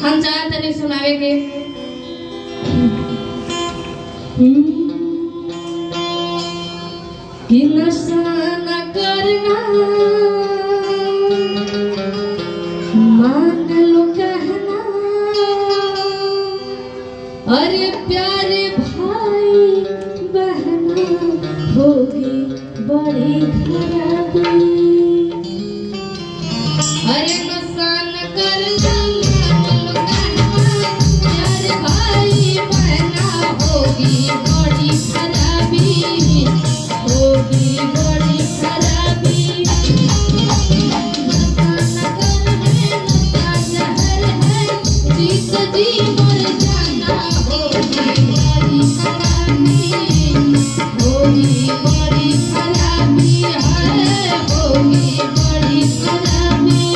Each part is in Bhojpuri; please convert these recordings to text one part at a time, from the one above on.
हम चाहते नहीं सुनावे के कि नशा न करना मान लो कहना अरे प्यारे भाई बहना होगी बड़ी खराबी अरे नशा न करना मान लो कहना प्यारे भाई बहना होगी बड़ी खराबी होगी बड़ी खराबी नशा न करना नशा जहर है जीत जी मर जाना होगी बड़ी खराबी होगी बड़ी खराबी है होगी बड़ी खराबी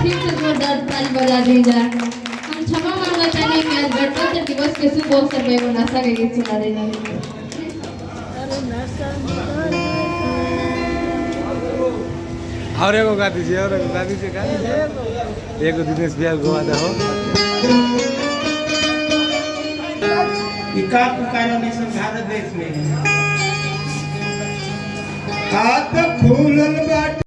बजा दीजा हम क्षमा मांगते हैं कि आज गणतंत्र दिवस के शुभ अवसर पर एगो नशा के गीत सुना देना। और एगो गा दीजिए, और एगो गा दीजिए, गा दीजिए। एगो दिनेश भैया गोवा दे हो। का पुकारा नहीं सब भारत देश में हाथ खुलल बाट